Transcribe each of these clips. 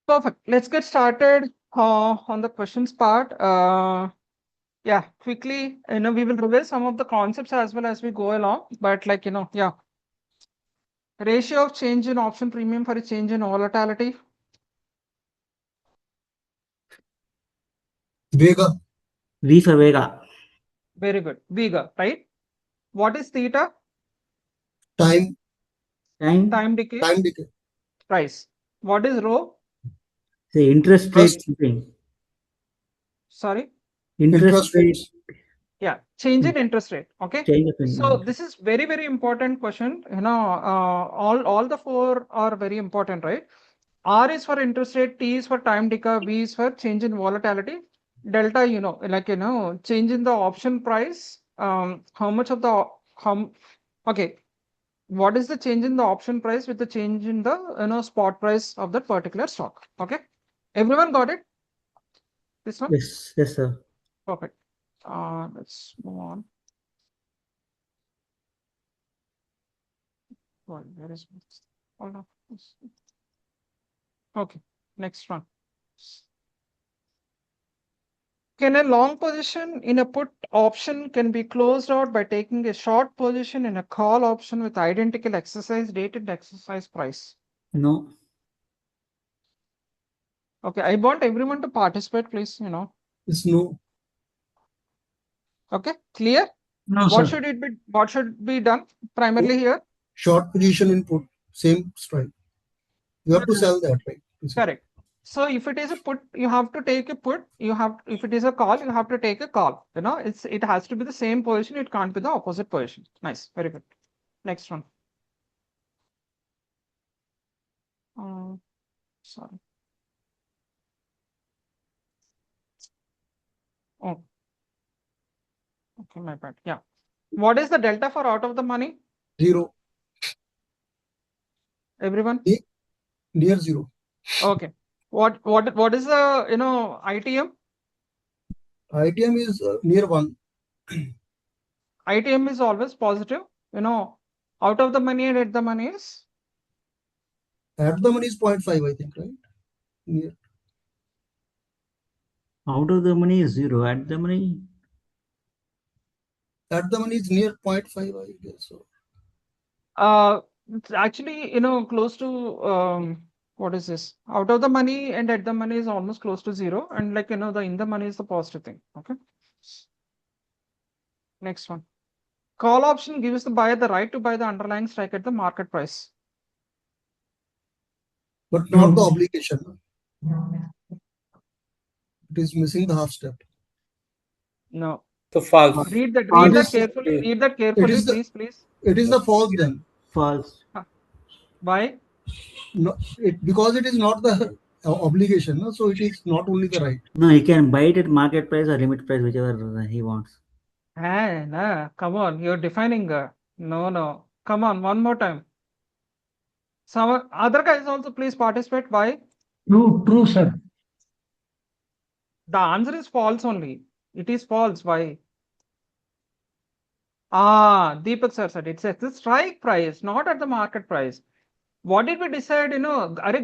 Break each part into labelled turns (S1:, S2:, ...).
S1: Perfect. Let's get started on the questions part. Yeah, quickly, we will reveal some of the concepts as well as we go along. But yeah, ratio of change in option premium for a change in volatility.
S2: Vega.
S3: V for Vega.
S1: Very good. Vega, right? What is theta?
S2: Time.
S3: Time.
S1: Time decay.
S2: Time decay.
S1: Price. What is rho?
S3: The interest rate. Thing.
S1: Sorry.
S3: Interest rate.
S2: rates.
S1: Yeah, change in interest rate. Okay.
S3: Change of
S1: So this is very, very important question. All the four are very important, right? R is for interest rate, T is for time decay, V is for change in volatility. Delta, change in the option price. How much of the okay. What is the change in the option price with the change in the spot price of that particular stock? Okay. Everyone got it? This one?
S3: Yes, yes, sir.
S1: Perfect. Let's move on. Where is hold on. Okay, next one. Can a long position in a put option can be closed out by taking a short position in a call option with identical exercise date and exercise price?
S3: No.
S1: Okay, I want everyone to participate, please.
S2: It's no.
S1: Okay, clear?
S3: No,
S1: What
S3: sir.
S1: should be done primarily here?
S2: Short position input. Same strike. You have to sell that, right?
S1: Correct. So if it is a put, you have to take a put. If it is a call, you have to take a call. It has to be the same position. It can't be the opposite position. Nice, very good. Next one. Sorry. Oh, okay, my bad. Yeah. What is the delta for out of the money?
S2: 0.
S1: Everyone?
S2: Near 0.
S1: Okay. What is the ITM?
S2: ITM is near 1.
S1: ITM is always positive. Out of the money and at the money is?
S2: At the money is 0.5, I think, right? Near.
S3: Out of the money is 0. At the money.
S2: At the money is near 0.5, I guess. So.
S1: It's actually, close to what is this? Out of the money and at the money is almost close to 0. And the in the money is the positive thing. Okay. Next one. Call option gives the buyer the right to buy the underlying strike at the market price.
S2: But not the obligation. It is missing the half step.
S1: No.
S4: So false.
S1: Read that carefully. Read that carefully, please.
S2: It is the false then.
S3: False.
S1: Why?
S2: No, because it is not the obligation, no? So it is not only the right.
S3: No, he can buy it at market price or limit price, whichever he wants.
S1: Nah, come on, you're defining. No. Come on, one more time. Some other guys also please participate. Why?
S4: True, sir.
S1: The answer is false only. It is false. Why? Deepak sir said it's at the strike price, not at the market price. What did we decide?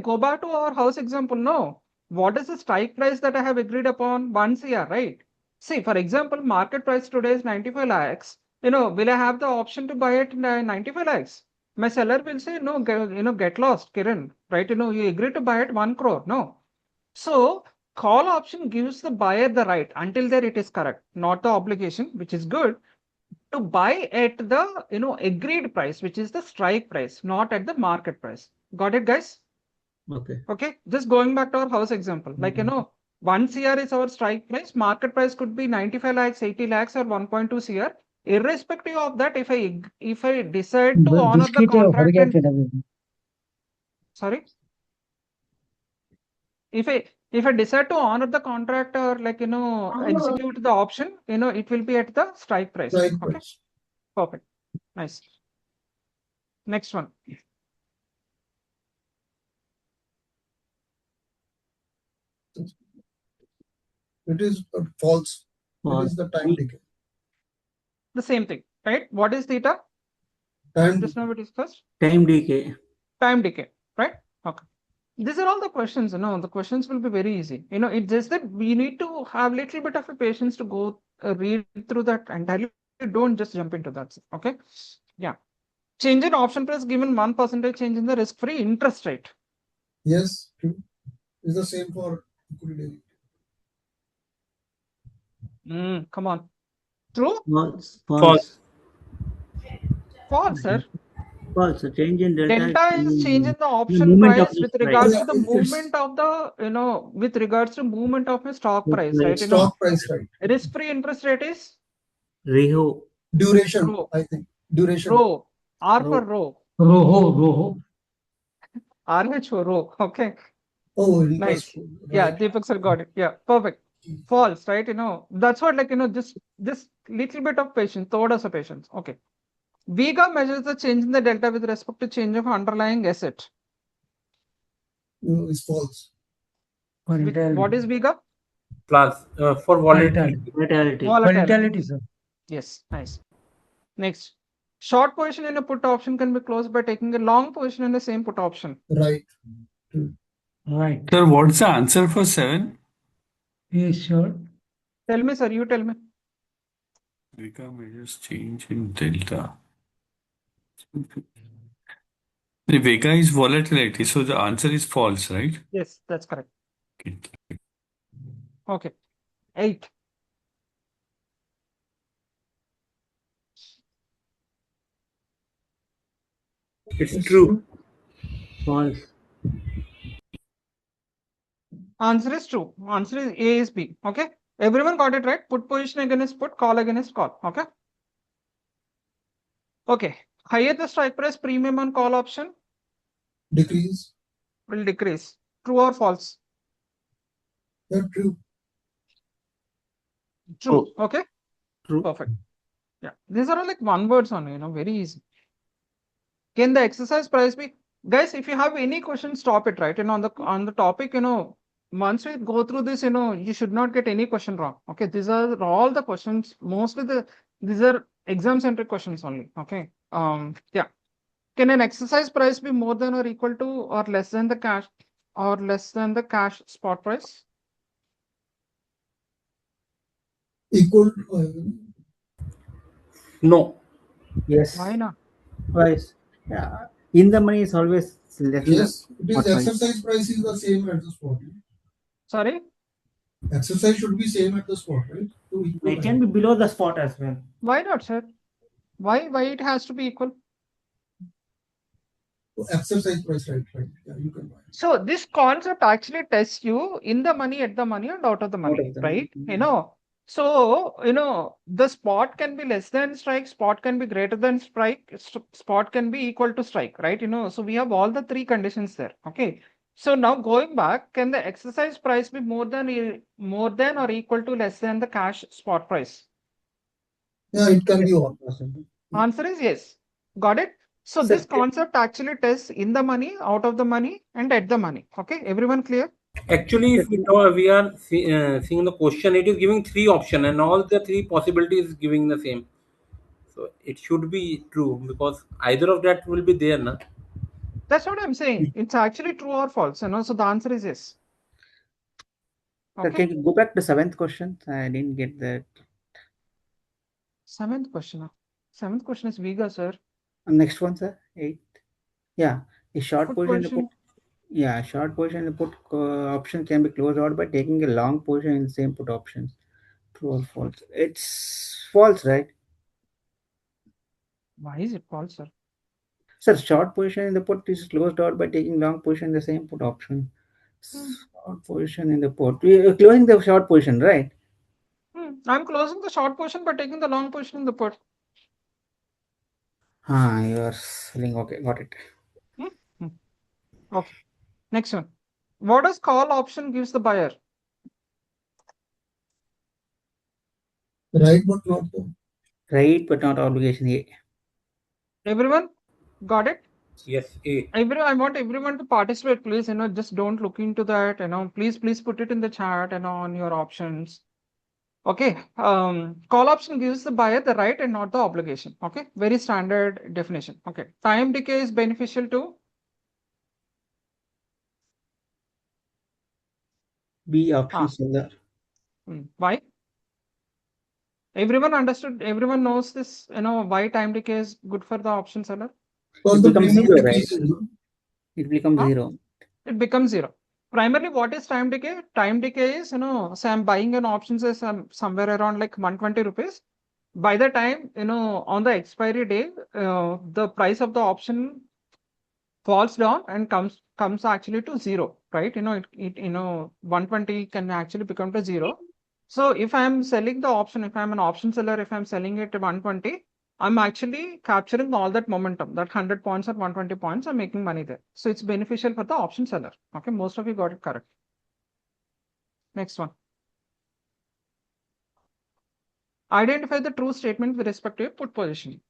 S1: Go back to our house example. No. What is the strike price that I have agreed upon? 1 CR, right? See, for example, market price today is 95 lakhs. Will I have the option to buy it 95 lakhs? My seller will say, no, get lost, Kiran, right? You agree to buy it 1 crore. No. So, call option gives the buyer the right until there it is correct, not the obligation, which is good, to buy at the agreed price, which is the strike price, not at the market price. Got it, guys? Okay, just going back to our house example, 1 CR is our strike price. Market price could be 95 lakhs, 80 lakhs, or 1.2 CR. Irrespective of that, if I decide to honor the contract and sorry, if I decide to honor the contract or execute the option, it will be at the strike price.
S2: Strike
S1: Okay,
S2: price.
S1: perfect, nice. Next one.
S2: It is false. It is the time decay.
S1: The same thing, right? What is theta?
S2: Time
S1: Just now we discussed.
S3: Time decay.
S1: Time decay, right? Okay. These are all the questions, the questions will be very easy. It's just that we need to have little bit of a patience to go read through that entirely. Don't just jump into that. Okay. Yeah. Change in option price given 1% change in the risk-free interest rate.
S2: Yes, true. It's the same for equity derivative.
S1: Come on. True?
S3: False.
S4: False.
S1: False, sir.
S3: False. So change in
S1: Delta is change in the
S3: the
S1: option
S3: movement of
S1: price
S3: risk
S1: with
S3: price.
S1: regards
S2: Yeah,
S1: to the
S2: it's
S1: movement of the, with regards to movement of a stock
S3: Stock
S1: price,
S3: price.
S1: right?
S2: Stock price, right?
S1: Risk-free interest rate is
S3: Reho.
S2: Duration,
S1: Rho.
S2: I think. Duration.
S1: Rho. R for
S3: Rho.
S1: rho.
S4: Roho.
S1: RHO, rho. Okay.
S2: Oh,
S1: Nice.
S2: interest.
S1: Yeah,
S2: Right.
S1: Deepak sir got it. Yeah, perfect. False, right? That's what, just little bit of patience, thoda sa patience. Okay. Vega measures the change in the delta with respect to change of underlying asset.
S2: No, it's false.
S1: What is Vega?
S4: Plus for volatility.
S3: Volatility.
S4: Volatility, sir.
S1: Yes, nice. Next. Short position in a put option can be closed by taking a long position in the same put option.
S2: Right.
S4: Right.
S5: Sir, what's the answer for 7?
S4: Yes, sure.
S1: Tell me, sir. You tell me.
S5: Vega measures change in delta. The Vega is volatility, so the answer is false, right?
S1: Yes, that's correct.
S5: Okay.
S1: Okay. 8.
S4: It's true.
S3: False.
S1: Answer is true. Answer is A is B. Okay. Everyone got it right. Put position against put, call against call. Okay. Okay. Higher the strike price, premium on call option
S2: Decrease.
S1: will decrease. True or false?
S2: Yeah, true.
S1: True. Okay.
S3: True.
S1: Perfect. Yeah. These are all like one words only, very easy. Can the exercise price be, guys, if you have any questions, stop it, right? On the topic, once we go through this, you should not get any question wrong. Okay. These are all the questions. Mostly these are exam centric questions only. Okay. Yeah. Can an exercise price be more than or equal to or less than the cash spot price?
S2: Equal.
S4: No.
S3: Yes.
S1: Why not?
S3: Twice. Yeah. In the money is always less than
S2: Yes, it is
S3: spot price.
S2: exercise price is the same at the spot.
S1: Sorry.
S2: Exercise should be same at the spot, right? So equal,
S3: It can be below the spot as well.
S1: Why not, sir? Why it has to be equal?
S2: So exercise price, right? Yeah, you can buy.
S1: So this concept actually tests you in the money, at the money, and out of the money,
S3: of the
S1: right?
S3: money.
S1: So the spot can be less than strike, spot can be greater than strike, spot can be equal to strike, right? So we have all the three conditions there. Okay. So now going back, can the exercise price be more than or equal to less than the cash spot price?
S2: Yeah, it can be all.
S1: Answer is yes. Got it? So
S3: Sir,
S1: this concept actually tests in the money, out of the money, and at the money. Okay, everyone clear?
S4: Actually, if we are seeing the question, it is giving 3 option and all the 3 possibilities giving the same. So it should be true because either of that will be there, na?
S1: That's what I'm saying. It's actually true or false. So the answer is yes.
S3: Sir,
S1: Okay.
S3: can you go back to 7th question? I didn't get that.
S1: 7th question. 7th question is Vega, sir.
S3: Next one, sir. 8th. Yeah. A short
S1: Put
S3: position in the
S1: position.
S3: put. Yeah, short position in the put option can be closed out by taking a long position in the same put options. True or false? It's false, right?
S1: Why is it false, sir?
S3: Sir, short position in the put is closed out by taking long position in the same put option. Short position in the put. We are closing the short position, right?
S1: I'm closing the short position by taking the long position in the put.
S3: You are selling. Okay, got it.
S1: Okay. Next one. What does call option gives the buyer?
S2: Right, but not the.
S3: Right, but not obligation. A.
S1: Everyone got it?
S4: Yes, A.
S1: I want everyone to participate, please. Just don't look into that. Please put it in the chat and on your options. Okay. Call option gives the buyer the right and not the obligation. Okay. Very standard definition. Okay. Time decay is beneficial to
S3: B option
S1: Ah.
S3: seller.
S1: Why? Everyone understood, everyone knows this, why time decay is good for the option seller?
S2: Because
S3: It
S2: the
S3: becomes
S2: premium
S3: zero, right?
S2: decreases. No?
S3: It becomes
S1: Huh?
S3: zero.
S1: It becomes zero. Primarily, what is time decay? Time decay is, say I'm buying an option, say somewhere around like 120 rupees. By the time, on the expiry day, the price of the option falls down and comes actually to zero, right? It 120 can actually become to zero. So if I'm selling the option, if I'm an option seller, if I'm selling it at 120, I'm actually capturing all that momentum, that 100 points or 120 points, I'm making money there. So it's beneficial for the option seller. Okay, most of you got it correct. Next one. Identify the true statement with respect to your put position.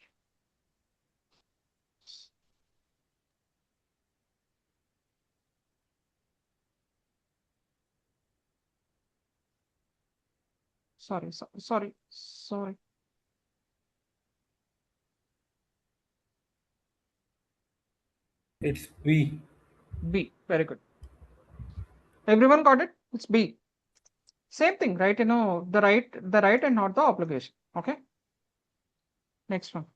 S1: Sorry.
S4: It's B.
S1: B. Very good. Everyone got it? It's B. Same thing, right? The right and not the obligation. Okay. Next one.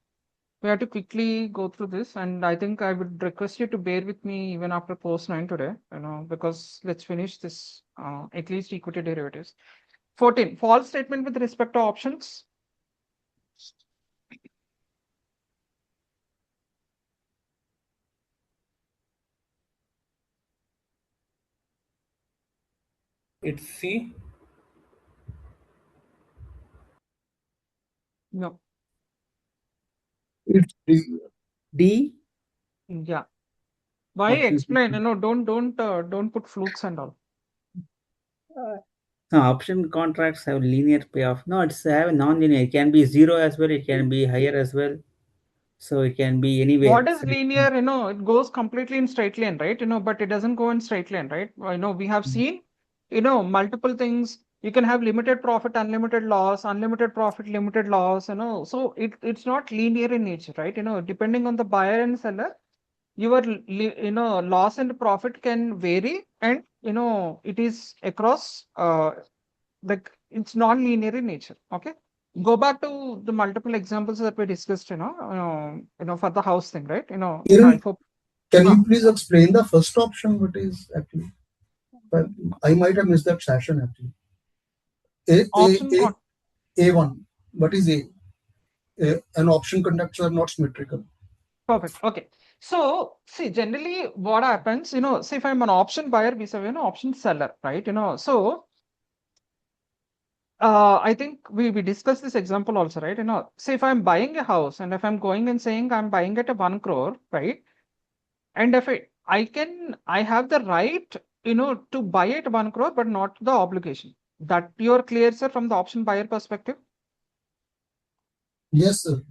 S1: We have to quickly go through this, and I think I would request you to bear with me even after post 9 today, because let's finish this, at least equity derivatives. 14, false statement with respect to options.
S4: It's C.
S1: No.
S2: It's D.
S3: D.
S1: Yeah. Why
S2: Option
S1: explain?
S2: C.
S1: Don't put flukes and all.
S3: No, option contracts have linear payoff. No, it's have non-linear. It can be zero as well. It can be higher as well. So it can be anywhere.
S1: What is linear? It goes completely in straight line, right? But it doesn't go in straight line, right? We have seen, multiple things. You can have limited profit, unlimited loss, unlimited profit, limited loss, So it's not linear in nature, right? Depending on the buyer and seller, your loss and profit can vary, and it is across like it's non-linear in nature. Okay. Go back to the multiple examples that we discussed, for the house thing, right? I
S2: Kiran,
S1: hope.
S2: can you please explain the first option? What is actually? But I might have missed that session actually.
S1: Option
S2: A1. What is A? An option conducts are not symmetrical.
S1: Perfect. Okay. So see, generally what happens, say if I'm an option buyer, we say, option seller, right? So I think we discussed this example also, right? Say if I'm buying a house and if I'm going and saying I'm buying at a 1 crore, right? And if I have the right, to buy at 1 crore, but not the obligation. That you're clear, sir, from the option buyer perspective?
S2: Yes, sir.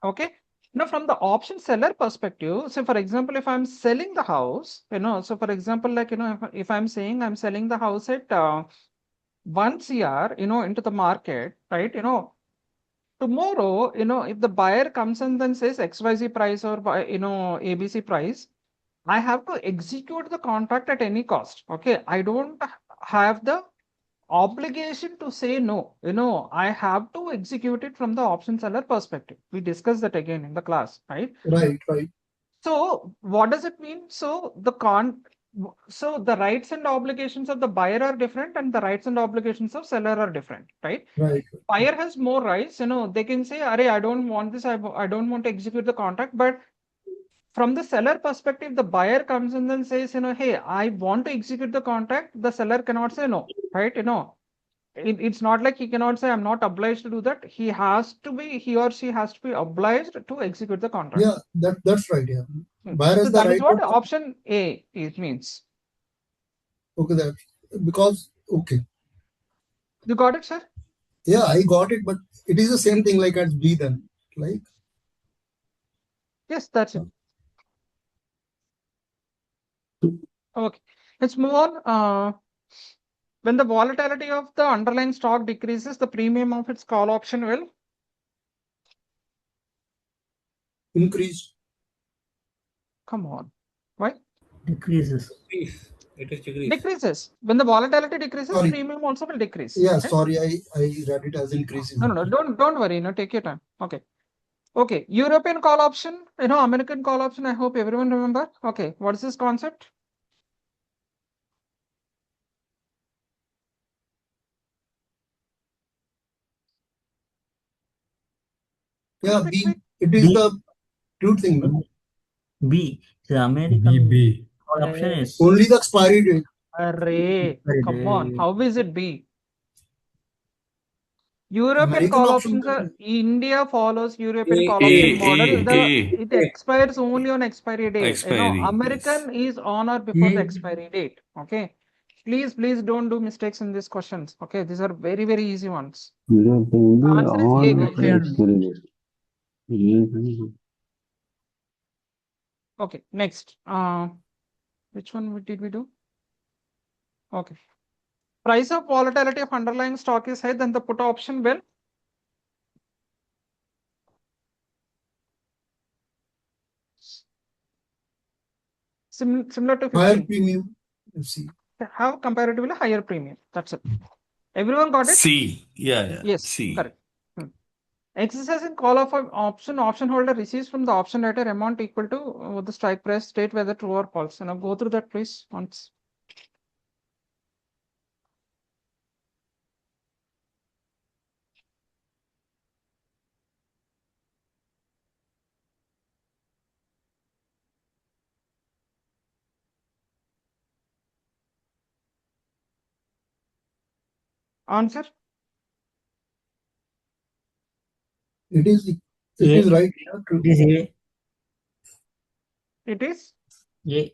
S1: Okay. Now, from the option seller perspective, so for example, if I'm selling the house, so for example, like, if I'm saying I'm selling the house at 1 CR, into the market, right? Tomorrow, if the buyer comes and then says XYZ price or, ABC price, I have to execute the contract at any cost. Okay. I don't have the obligation to say no. I have to execute it from the option seller perspective. We discussed that again in the class, right?
S2: Right.
S1: So what does it mean? So the rights and obligations of the buyer are different, and the rights and obligations of seller are different, right?
S2: Right.
S1: Buyer has more rights. They can say, "Arey, I don't want this. I don't want to execute the contract." But from the seller perspective, the buyer comes in and says, "Hey, I want to execute the contract." The seller cannot say no, right? It's not like he cannot say, "I'm not obliged to do that." He or she has to be obliged to execute the contract.
S2: Yeah, that's right. Yeah. Buyer
S1: So
S2: has the
S1: that is
S2: right
S1: what
S2: of.
S1: option A it means.
S2: Okay, that because okay.
S1: You got it, sir?
S2: Yeah, I got it, but it is the same thing like as B then. Like
S1: Yes, that's it. Okay, let's move on. When the volatility of the underlying stock decreases, the premium of its call option will
S2: increase.
S1: come on. Why?
S3: Decreases.
S4: Please. It is decrease.
S1: Decreases. When the volatility decreases,
S2: Sorry.
S1: premium also will decrease.
S2: Yeah,
S1: Okay?
S2: sorry, I read it as increases.
S1: No, don't worry. Take your time. Okay. Okay. European call option, American call option. I hope everyone remember. Okay. What is this concept?
S2: Yeah,
S1: Quick,
S2: B.
S1: quick.
S2: It is
S3: B.
S2: the crude thing, no?
S3: B. The American
S5: B.
S3: call option is
S2: Only the expiry date.
S1: Array. Come on. How is it B? European
S2: American
S1: call
S2: option
S1: options are
S2: can-
S1: India follows European
S4: A,
S1: call
S5: A,
S1: option
S5: A,
S1: model.
S5: A.
S1: It expires only on expiry date.
S5: Expiry,
S1: American is on or before the expiry date. Okay. Please don't do mistakes in these questions. Okay. These are very, very easy ones. Answer is A, guys. Okay. Next. Which one did we do? Okay. Price of volatility of underlying stock is high, then the put option will similar to
S2: higher
S1: 15.
S2: premium. Let's see.
S1: Have comparatively higher premium. That's it. Everyone got it?
S5: C. Yeah.
S1: Yes,
S5: C.
S1: correct. Exercising call of an option holder receives from the option writer amount equal to the strike price, state whether true or false. Go through that please once. Answer?
S2: It is
S3: A.
S2: right. Yeah, true.
S3: It is A.
S1: It is
S3: A.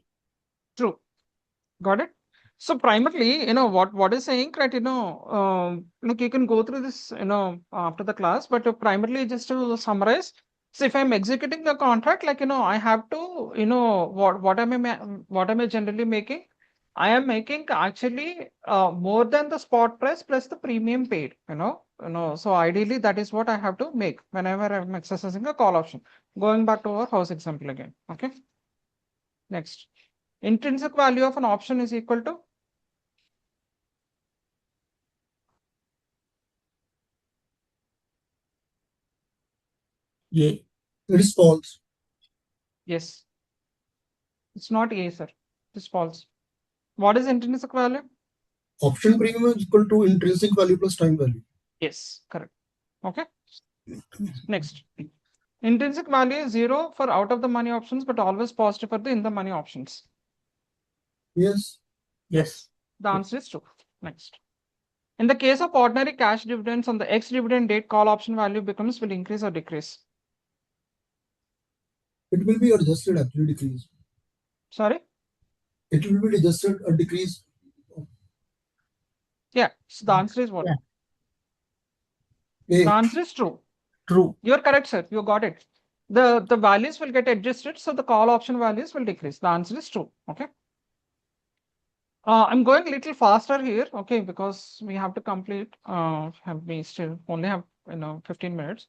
S1: true. Got it? So primarily, what is saying, right? You can go through this, after the class, but primarily just to summarize. So if I'm executing the contract, I have to, what am I generally making? I am making actually more than the spot price plus the premium paid. So ideally that is what I have to make whenever I'm exercising a call option. Going back to our house example again. Okay. Next, intrinsic value of an option is equal to
S3: A.
S2: It is false.
S1: yes. It's not A, sir. It's false. What is intrinsic value?
S2: Option premium is equal to intrinsic value plus time value.
S1: Yes, correct. Okay. Next, intrinsic value is 0 for out of the money options, but always positive for the in the money options.
S2: Yes.
S3: Yes.
S1: The answer is true. Next. In the case of ordinary cash dividends on the ex-dividend date, call option value will increase or decrease.
S2: It will be adjusted, actually decrease.
S1: Sorry?
S2: It will be adjusted or decrease.
S1: Yeah. So the answer is what?
S2: Yeah.
S1: The answer is true.
S3: True.
S1: You're correct, sir. You got it. The values will get adjusted, so the call option values will decrease. The answer is true. Okay. I'm going a little faster here, okay, because we have to complete. We still only have 15 minutes.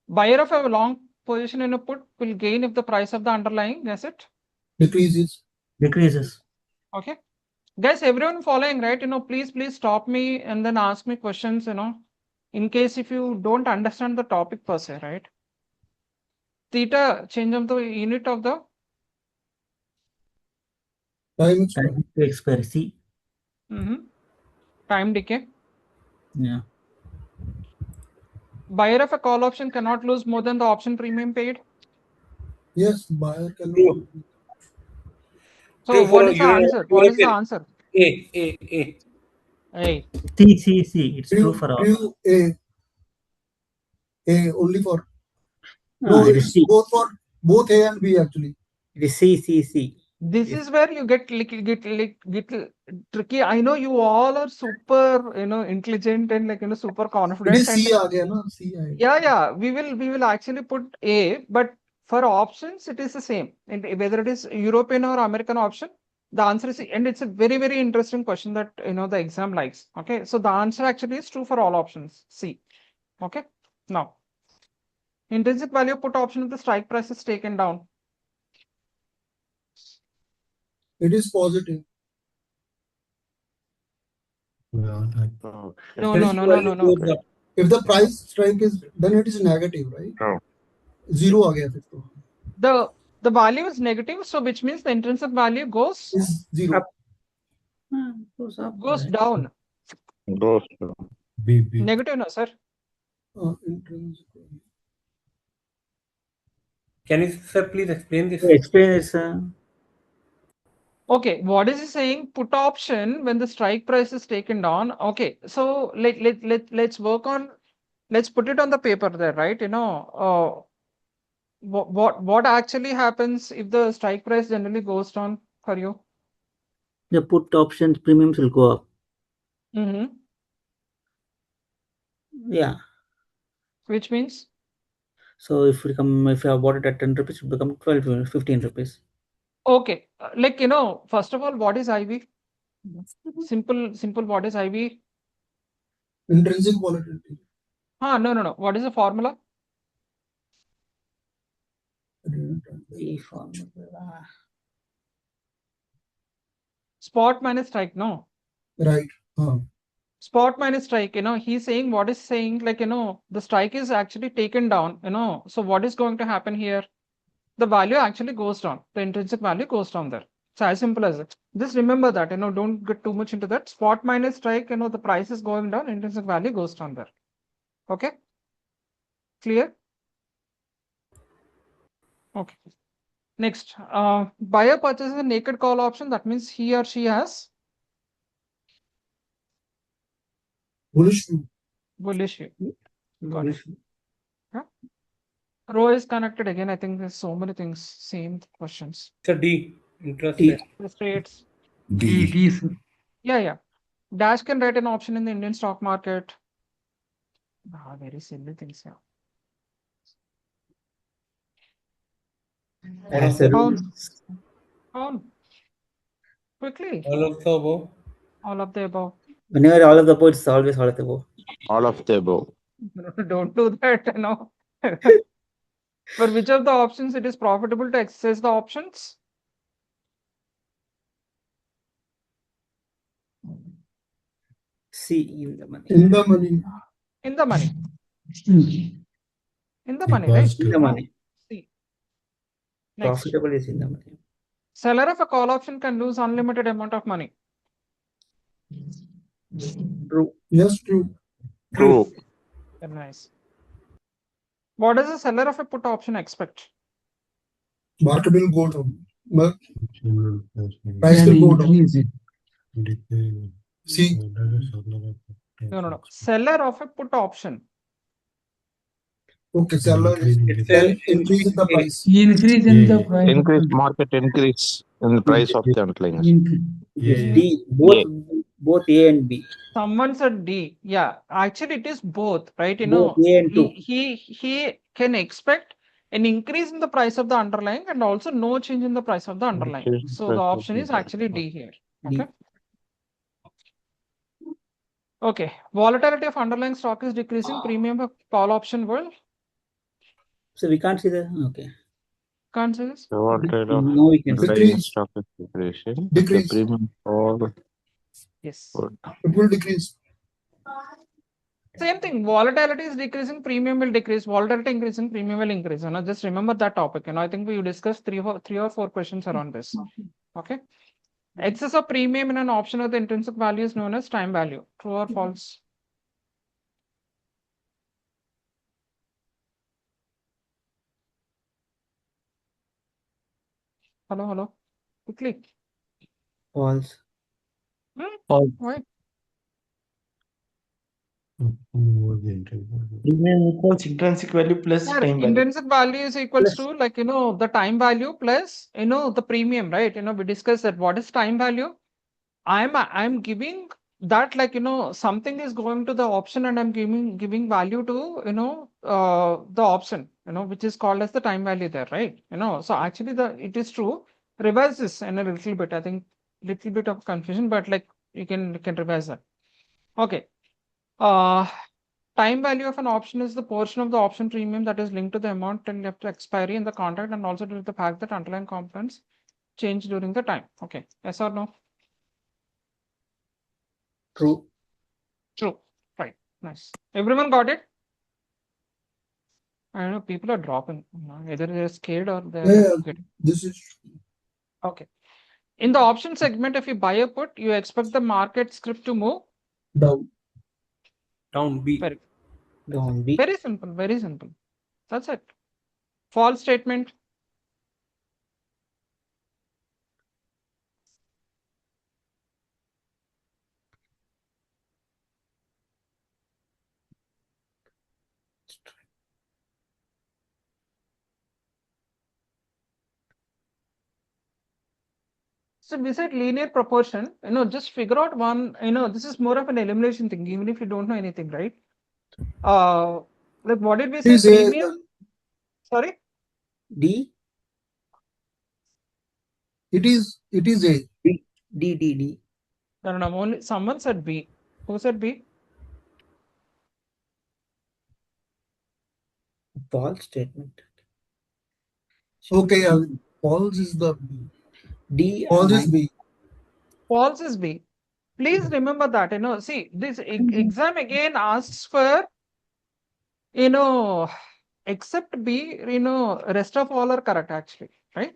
S1: Buyer of a long position in a put will gain if the price of the underlying asset
S2: Decreases.
S3: Decreases.
S1: okay. Guys, everyone following, right? Please stop me and then ask me questions. In case if you don't understand the topic per se, right? Theta, change of the unit of the
S2: Time
S3: Time to expiry. C.
S1: time decay.
S3: Yeah.
S1: Buyer of a call option cannot lose more than the option premium paid.
S2: Yes, buyer cannot.
S4: True.
S1: So
S4: True
S1: what
S4: for
S1: is the answer? What is the
S4: European.
S1: answer?
S4: A.
S1: Hey,
S3: C. It's true for all.
S2: True. A only for.
S3: No,
S2: No,
S3: it is
S2: it's
S3: C.
S2: both for both A and B actually.
S3: It is C.
S1: this
S3: Yes.
S1: is where you get tricky. I know you all are super, intelligent and super
S2: It
S1: confident.
S2: is C
S1: And
S2: again, no? C.
S1: yeah, we will actually put A, but for options it is the same. And whether it is European or American option, the answer is C. And it's a very, very interesting question that the exam likes. Okay, so the answer actually is true for all options. C. Okay, now intrinsic value put option if the strike price is taken down.
S2: It is positive.
S1: No, no, no, no, no, no.
S2: If the price strike is, then it is negative, right?
S6: No.
S2: Zero आ गया फिर तो.
S1: The value is negative, so which means the intrinsic value goes
S2: Is zero.
S3: Up. Goes up.
S1: goes
S3: right?
S1: down.
S6: Goes to
S1: Negative, no, sir.
S2: Intrinsic.
S4: Can you, sir, please explain this?
S3: Explain this.
S1: Okay, what is he saying? Put option when the strike price is taken down. Okay, so let's work on, let's put it on the paper there, right? What actually happens if the strike price generally goes down for you?
S3: The put options premiums will go up.
S1: Mm-hmm.
S3: Yeah.
S1: Which means?
S3: So if you have bought it at 10 rupees, it will become 12, 15 rupees.
S1: Okay, first of all, what is IV? Simple, what is IV?
S2: Intrinsic volatility.
S1: No. What is the formula?
S3: The formula.
S1: Spot minus strike, no?
S2: Right.
S1: Spot minus strike, he's saying, what is saying, the strike is actually taken down, so what is going to happen here? The value actually goes down. The intrinsic value goes down there. It's as simple as it. Just remember that, don't get too much into that. Spot minus strike, the price is going down, intrinsic value goes down there. Okay? Clear? Okay. Next, buyer purchases a naked call option. That means he or she has
S2: Bullish view.
S1: bullish view. Got it. Row is connected again. I think there's so many things. Same questions.
S4: Sir, D. Interest
S3: D.
S4: rate.
S1: Interest rates.
S5: D.
S1: Yeah. Dash can write an option in the Indian stock market. Very silly things here.
S3: As a rule.
S1: On. Quickly.
S4: All of the above.
S1: All of the above.
S3: Whenever all of the above, it's always all of the above.
S6: all of the above.
S1: Don't do that, For which of the options it is profitable to exercise the options?
S3: C in the money.
S2: In the money.
S1: In the money. In the money, right?
S3: In the money.
S1: C. Next.
S3: Profitable is in the money.
S1: Seller of a call option can lose unlimited amount of money.
S3: True.
S2: Yes, true.
S6: True.
S1: Very nice. What does the seller of a put option expect?
S2: Market will go down. Price will go down. See.
S1: No. Seller of a put option.
S2: Okay, seller is
S4: It's
S2: increase in the price.
S7: Increase in the price.
S6: Increase market increase in the price of the underlying.
S3: D. Both A and B.
S1: Someone said D. Yeah, actually it is both, right?
S3: Both A and 2.
S1: He can expect an increase in the price of the underlying and also no change in the price of the underlying. So the option is actually D here. Okay. Okay. Volatility of underlying stock is decreasing. Premium of call option will.
S3: So we can't see the. Okay.
S1: Can't say this.
S6: So what kind of
S3: No, we can see.
S6: underlying stock is decreasing?
S2: Decrease.
S6: The premium for
S1: Yes.
S2: It will decrease.
S1: Same thing. Volatility is decreasing, premium will decrease. Volatility increasing, premium will increase. Just remember that topic. I think we discussed three or four questions around this. Okay. Excess of premium in an option of the intrinsic value is known as time value. True or false? Hello. Quickly.
S3: False.
S7: False.
S1: Why?
S7: Premium equals intrinsic value plus
S1: Yeah,
S7: time value.
S1: intrinsic value is equals to the time value plus the premium, right? We discussed that. What is time value? I'm giving that something is going to the option and I'm giving value to the option which is called as the time value there, right? So actually it is true. Revise this in a little bit. I think little bit of confusion, but you can revise that. Okay. Time value of an option is the portion of the option premium that is linked to the amount and left to expiry in the contract and also due to the fact that underlying components change during the time. Okay. Yes or no?
S3: True.
S1: True. Right. Nice. Everyone got it? I don't know, people are dropping. Either they're scared or they're
S2: Yeah,
S1: not getting.
S2: this is
S1: Okay. In the option segment, if you buy a put, you expect the market script to move.
S2: down.
S4: Down B.
S1: Very,
S3: Down B.
S1: very simple. Very simple. That's it. False statement. So beside linear proportion, just figure out one, this is more of an elimination thing, even if you don't know anything, right? Like what did we
S2: It
S1: say?
S2: is A.
S1: Premium? Sorry?
S3: D.
S2: It is A.
S3: D. D. D. D.
S1: No, only someone said B. Who said B?
S3: False statement.
S2: Okay, false is the B.
S3: D.
S2: False is B.
S1: False is B. Please remember that, see, this exam again asks for, except B, rest of all are correct actually, right?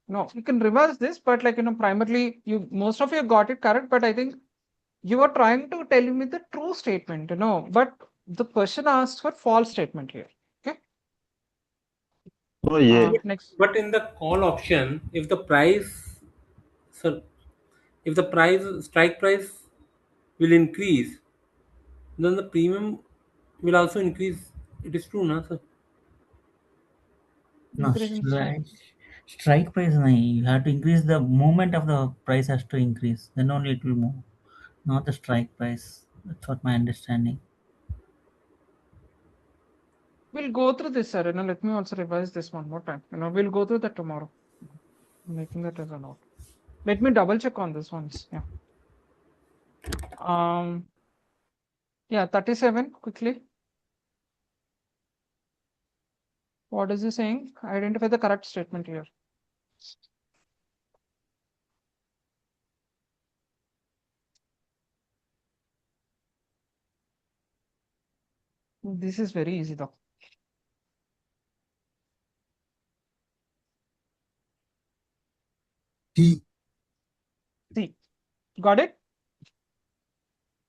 S1: No, you can reverse this, but like, primarily most of you got it correct, but I think you are trying to tell me the true statement, but the question asks for false statement here. Okay.
S6: Oh, yeah.
S1: Next.
S4: But in the call option, if the strike price will increase, then the premium will also increase. It is true, na, sir?
S3: No,
S1: Increase in
S3: strike price. nahi. You have to increase the movement of the price has to increase. Then only it will move. Not the strike price. That's what my understanding.
S1: We'll go through this, sir. Let me also revise this one more time. We'll go through that tomorrow. I'm making that as a note. Let me double check on this once. Yeah. Yeah, 37 quickly. What is he saying? Identify the correct statement here. This is very easy though.
S2: T.
S1: See, got it?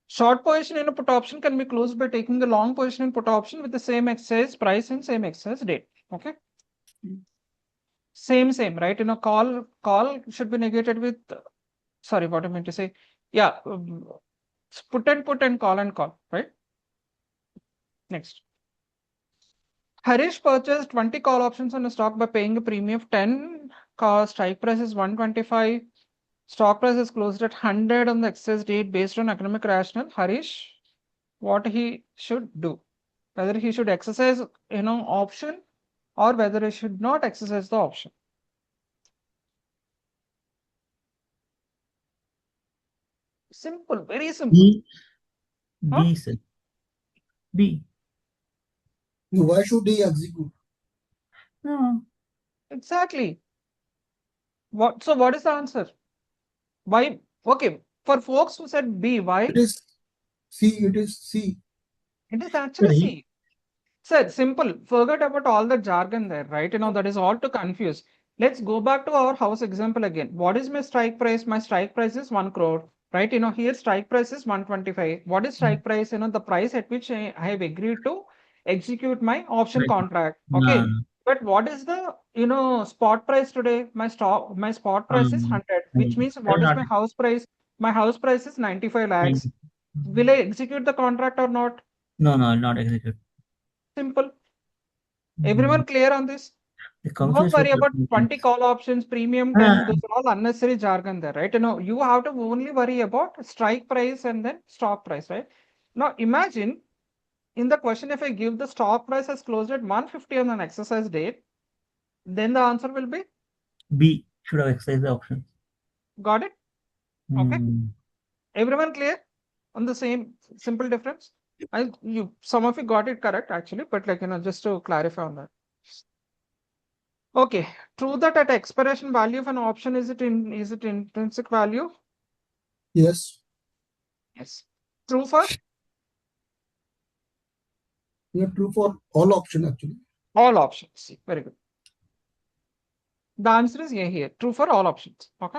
S1: Short position in a put option can be closed by taking the long position in put option with the same exercise price and same exercise date. Okay. Same, right? Call should be negated with, sorry, what I meant to say. Yeah. Put and call, right? Next. Harish purchased 20 call options on a stock by paying a premium of 10. Strike price is 125. Stock price is closed at 100 on the exercise date based on economic rationale. Harish, what he should do? Whether he should exercise, option or whether he should not exercise the option. Simple, very simple.
S3: B.
S1: Huh?
S3: B. Sir. B.
S2: Why should he execute?
S3: No.
S1: Exactly. So what is the answer? Why? Okay, for folks who said B, why?
S2: It is C. It is C.
S1: It is actually
S3: Sorry.
S1: C. Sir, simple. Forget about all the jargon there, right? That is all to confuse. Let's go back to our house example again. What is my strike price? My strike price is 1 crore, right? Here strike price is 125. What is strike price? The price at which I have agreed to execute my option
S3: Right.
S1: contract. Okay. But what is the, spot price today? My spot price is 100, which means what is my house price? My house price is 95 lakhs. Will I execute the contract or not?
S3: No, I'll not execute.
S1: Simple. Everyone clear on this? Don't worry about 20 call options, premium 10. Those are all unnecessary jargon there, right? You have to only worry about strike price and then stop price, right? Now imagine in the question, if I give the stop price as closed at 150 on an exercise date, then the answer will be
S3: B. Should have exercised the option.
S1: Got it? Okay. Everyone clear on the same simple difference? Some of you got it correct actually, but just to clarify on that. Okay, true that at expiration value of an option, is it intrinsic value?
S2: Yes.
S1: Yes. True for
S2: Yeah, true for all option actually.
S1: All options. See, very good. The answer is A here. True for all options. Okay.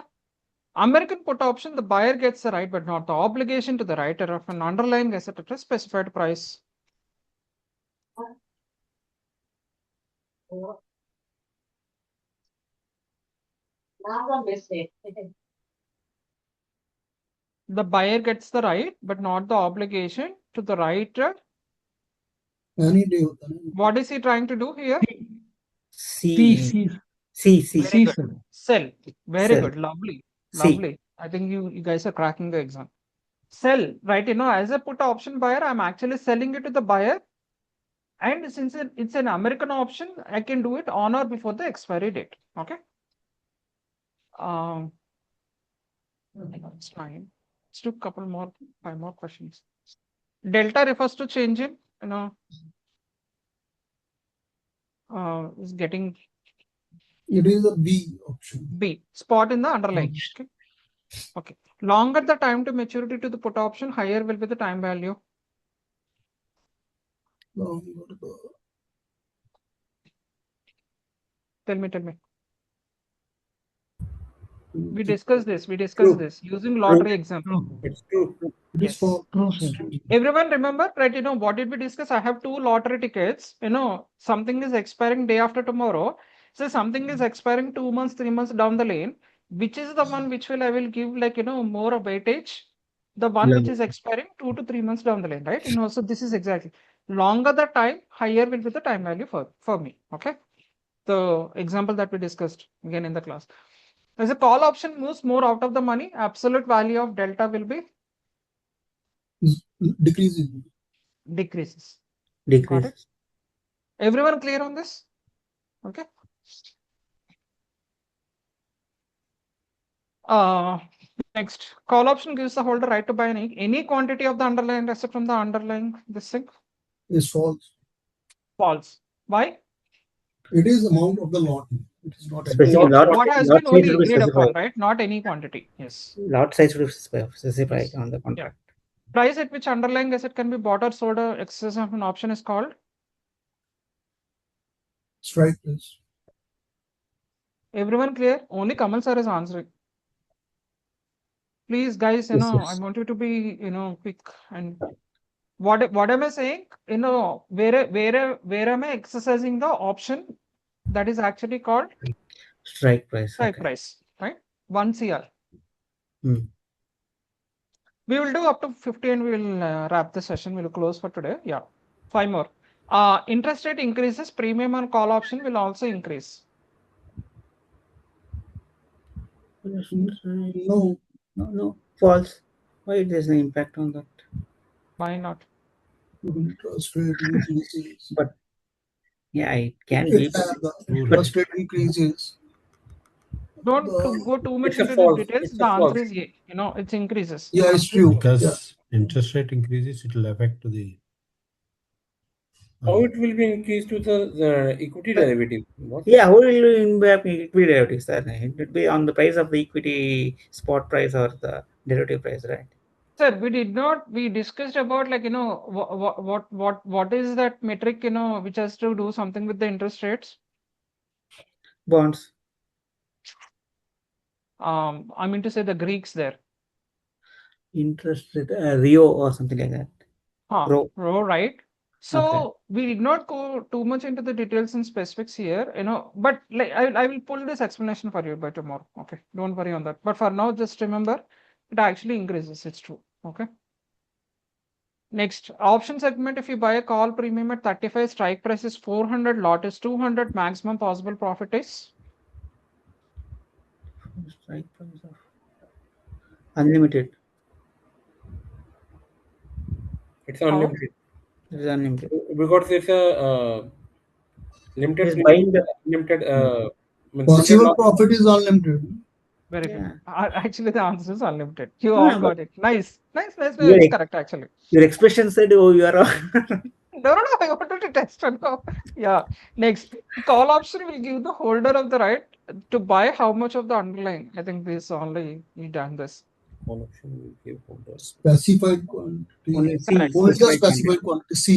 S1: American put option, the buyer gets the right but not the obligation to the writer of an underlying asset at a specified price. The buyer gets the right but not the obligation to the writer.
S2: Any day होता है ना.
S1: What is he trying to do here?
S7: C,
S3: C.
S7: C,
S3: C.
S1: Very good.
S7: sir.
S1: Sell. Very
S7: Sell.
S1: good. Lovely.
S7: C.
S1: Lovely. I think you guys are cracking the exam. Sell, right? As a put option buyer, I'm actually selling it to the buyer. And since it's an American option, I can do it on or before the expiry date. Okay. It's fine. Let's do five more questions. Delta refers to change in, is getting
S2: It is a B option.
S1: B, spot in the underlying. Okay. Okay. Longer the time to maturity to the put option, higher will be the time value. Tell me. We discussed this. Using lottery example.
S4: It's true.
S2: It is for
S7: True, sir.
S1: Everyone remember, right? What did we discuss? I have 2 lottery tickets. Something is expiring day after tomorrow. So something is expiring 2 months, 3 months down the lane. Which is the one which I will give more of weightage? The one which is expiring 2 to 3 months down the lane, right? So this is exactly longer the time, higher will be the time value for me. Okay. The example that we discussed again in the class. As a call option moves more out of the money, absolute value of delta will be
S2: decreasing.
S1: decreases.
S7: Decrease.
S1: Got it? Everyone clear on this? Okay. Next, call option gives the holder right to buy any quantity of the underlying asset from the underlying this thing.
S2: Is false.
S1: False. Why?
S2: It is amount of the lot. It is not
S1: What has been only agreed upon, right? Not any quantity. Yes.
S7: Lot size should be specified on the contract.
S1: Price at which underlying asset can be bought or sold or excess of an option is called
S2: strike price.
S1: Everyone clear? Only Kamal sir is answering. Please, guys, I want you to be, quick. And what am I saying? Where am I exercising the option that is actually called
S7: strike price.
S1: Strike price, right? 1 CR.
S7: Hmm.
S1: We will do up to 50 and we will wrap the session. We will close for today. Yeah. 5 more. Interest rate increases, premium on call option will also increase.
S2: No.
S7: False. Why there's no impact on that?
S1: Why not?
S2: Interest rate increases.
S7: But yeah, it can be.
S2: Interest rate increases.
S1: Don't go too much into
S4: false.
S1: the details.
S4: It's
S1: The
S4: false.
S1: answer is A. It increases.
S2: Yeah, it's true.
S8: Because interest rate increases, it will affect the.
S4: How it will be increased to the equity derivative? What?
S7: Yeah, how will you impact equity derivatives? It would be on the price of the equity spot price or the derivative price, right?
S1: Sir, we discussed about what is that metric, which has to do something with the interest rates?
S7: Bonds.
S1: I mean to say the Greeks there.
S7: Interest rate, Rio or something like that.
S1: Rho, right? So
S7: Okay.
S1: we did not go too much into the details and specifics here, but I will pull this explanation for you by tomorrow. Okay, don't worry on that. But for now, just remember it actually increases. It's true. Okay. Next, option segment. If you buy a call premium at 35, strike price is 400, lot is 200, maximum possible profit is
S7: Strike price of unlimited.
S4: It's unlimited.
S7: It is unlimited.
S4: Because it's a limited.
S7: It's buying the
S4: limited.
S2: Possible profit is unlimited.
S1: very good. Actually, the answer is unlimited. You
S7: No,
S1: all got it. Nice.
S7: Yeah.
S1: It's correct actually.
S7: Your expression said, "Oh, you are."
S1: No. I wanted to test on. Yeah. Next, call option will give the holder of the right to buy how much of the underlying. I think this only we done this.
S4: Call option will give holders.
S2: Specified quantity.
S7: Only C.
S1: Correct.
S2: What is the specified quantity? C.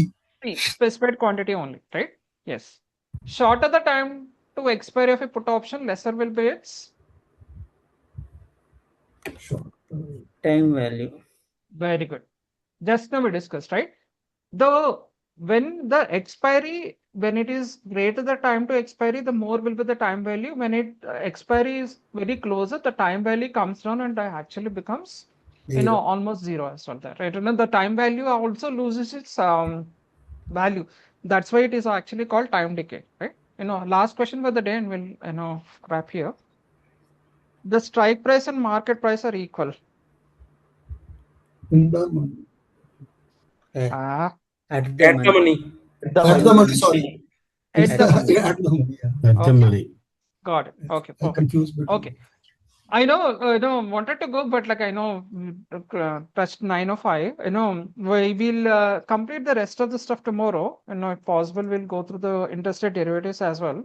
S1: specified quantity only, right? Yes. Shorter the time to expiry of a put option, lesser will be its
S2: Sure.
S7: Time value.
S1: very good. Just now we discussed, right? When the expiry, when it is greater the time to expiry, the more will be the time value. When it expiry is very closer, the time value comes down and actually becomes
S7: Zero.
S1: almost zero as well. That right? The time value also loses its value. That's why it is actually called time decay, right? Last question for the day, and we'll wrap here. The strike price and market price are equal.
S2: In the money.
S1: Ah,
S7: At the
S4: At the
S7: money.
S4: money.
S2: At the money, sorry.
S1: at
S2: It's
S1: the money.
S2: at the money, yeah.
S8: At the
S1: Okay.
S8: money.
S1: Got it. Okay,
S2: I
S1: perfect.
S2: confused between.
S1: Okay. I know, wanted to go, but I know touched 9:05. We will complete the rest of the stuff tomorrow. If possible, we'll go through the interest rate derivatives as well.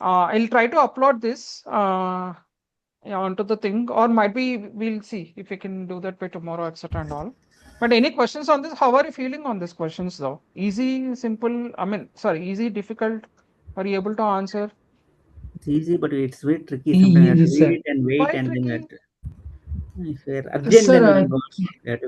S1: I'll try to upload this onto the thing, or might be we'll see if we can do that by tomorrow, etc. and all. But any questions on this? How are you feeling on these questions, though? Easy, simple? Easy, difficult? Are you able to answer?
S7: It's easy, but it's very tricky. Sometimes you have to
S9: Easy,
S7: read
S9: sir.
S7: it and wait,
S1: Quite
S7: and then
S1: tricky.
S7: if you're urgent,
S9: Sir,
S7: then it will go. You have to